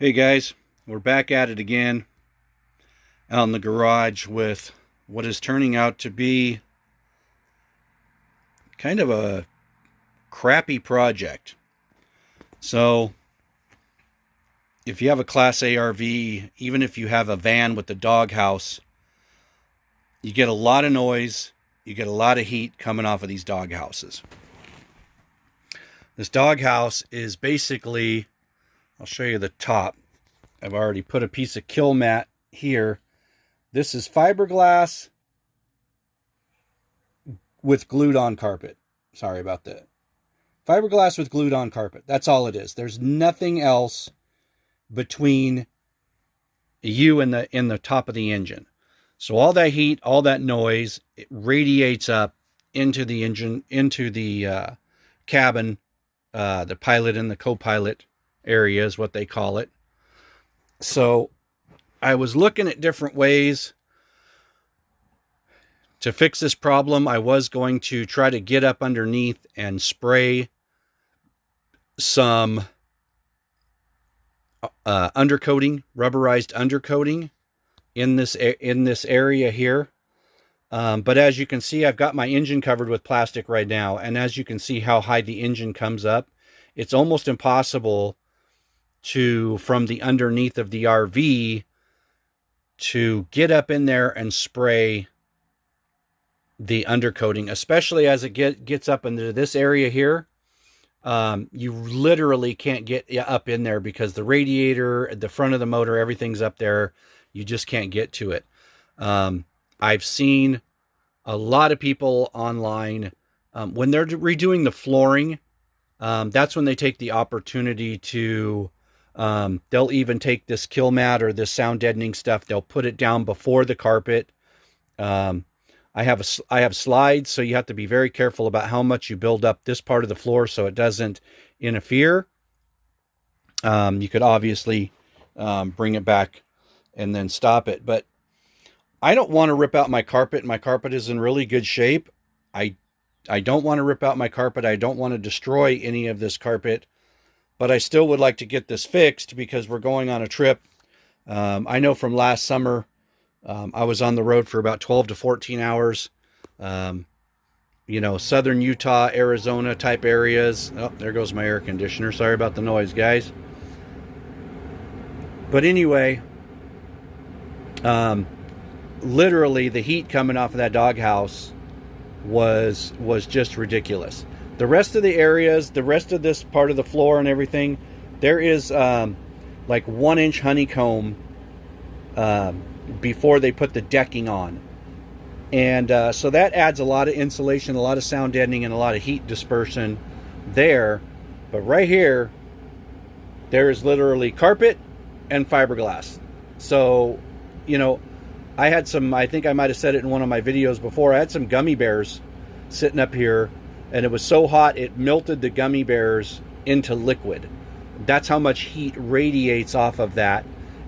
Hey guys, we're back at it again out in the garage with what is turning out to be kind of a crappy project. So, if you have a Class A RV, even if you have a van with the doghouse, you get a lot of noise, you get a lot of heat coming off of these doghouses. This doghouse is basically, I'll show you the top. I've already put a piece of kill mat here. This is fiberglass with glued on carpet. Sorry about that. Fiberglass with glued on carpet. That's all it is. There's nothing else between you and the top of the engine. So all that heat, all that noise, it radiates up into the engine, into the cabin, the pilot and the co-pilot area is what they call it. So I was looking at different ways to fix this problem. I was going to try to get up underneath and spray some undercoating, rubberized undercoating in this area here. But as you can see, I've got my engine covered with plastic right now. And as you can see how high the engine comes up, it's almost impossible from the underneath of the RV to get up in there and spray the undercoating, especially as it gets up into this area here. You literally can't get up in there because the radiator, the front of the motor, everything's up there. You just can't get to it. I've seen a lot of people online, when they're redoing the flooring, that's when they take the opportunity to, they'll even take this kill mat or this sound deadening stuff. They'll put it down before the carpet. I have slides, so you have to be very careful about how much you build up this part of the floor so it doesn't interfere. You could obviously bring it back and then stop it, but I don't want to rip out my carpet. My carpet is in really good shape. I don't want to rip out my carpet. I don't want to destroy any of this carpet, but I still would like to get this fixed because we're going on a trip. I know from last summer, I was on the road for about 12 to 14 hours. Southern Utah, Arizona type areas. Oh, there goes my air conditioner. Sorry about the noise, guys. But anyway, literally the heat coming off of that doghouse was just ridiculous. The rest of the areas, the rest of this part of the floor and everything, there is like 1-inch honeycomb before they put the decking on. And so that adds a lot of insulation, a lot of sound deadening, and a lot of heat dispersion there. But right here, there is literally carpet and fiberglass. So, I think I might have said it in one of my videos before, I had some gummy bears sitting up here, and it was so hot it melted the gummy bears into liquid. That's how much heat radiates off of that.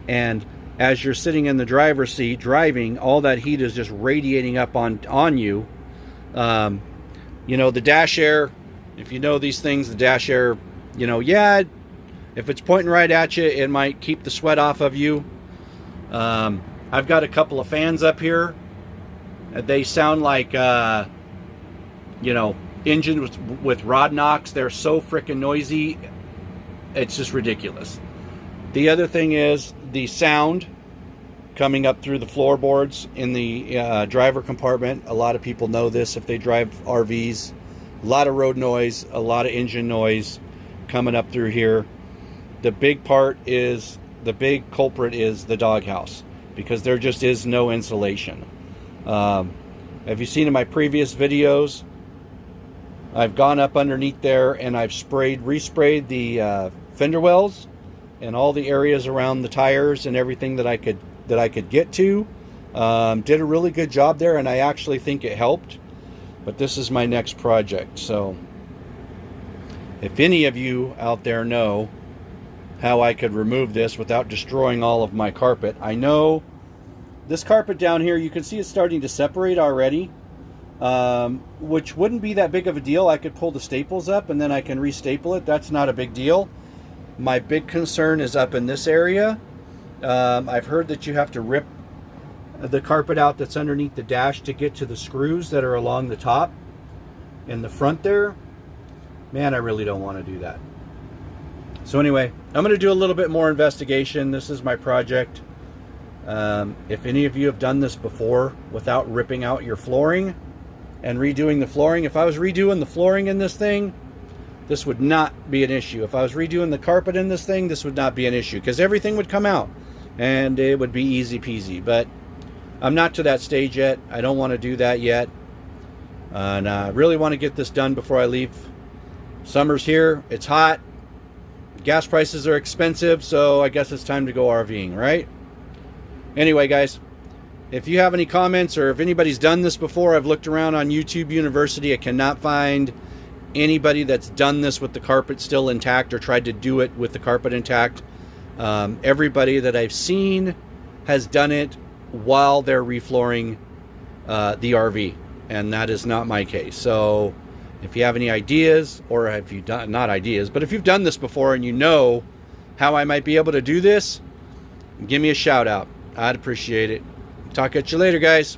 And as you're sitting in the driver's seat driving, all that heat is just radiating up on you. The dash air, if you know these things, the dash air, if it's pointing right at you, it might keep the sweat off of you. I've got a couple of fans up here. They sound like, engines with rod knocks. They're so freaking noisy. It's just ridiculous. The other thing is the sound coming up through the floorboards in the driver compartment. A lot of people know this if they drive RVs. A lot of road noise, a lot of engine noise coming up through here. The big culprit is the doghouse, because there just is no insulation. Have you seen in my previous videos, I've gone up underneath there and I've resprayed the fender wells and all the areas around the tires and everything that I could get to. Did a really good job there, and I actually think it helped. But this is my next project. So if any of you out there know how I could remove this without destroying all of my carpet. I know this carpet down here, you can see it's starting to separate already, which wouldn't be that big of a deal. I could pull the staples up and then I can restaple it. That's not a big deal. My big concern is up in this area. I've heard that you have to rip the carpet out that's underneath the dash to get to the screws that are along the top in the front there. Man, I really don't want to do that. So anyway, I'm going to do a little bit more investigation. This is my project. If any of you have done this before without ripping out your flooring and redoing the flooring, if I was redoing the flooring in this thing, this would not be an issue. If I was redoing the carpet in this thing, this would not be an issue because everything would come out and it would be easy peasy. But I'm not to that stage yet. I don't want to do that yet. And I really want to get this done before I leave. Summer's here. It's hot. Gas prices are expensive, so I guess it's time to go RVing, right? Anyway, guys, if you have any comments or if anybody's done this before, I've looked around on YouTube University. I cannot find anybody that's done this with the carpet still intact or tried to do it with the carpet intact. Everybody that I've seen has done it while they're reflooring the RV, and that is not my case. So if you have any ideas, or have you done, not ideas, but if you've done this before and you know how I might be able to do this, give me a shout out. I'd appreciate it. Talk at you later, guys.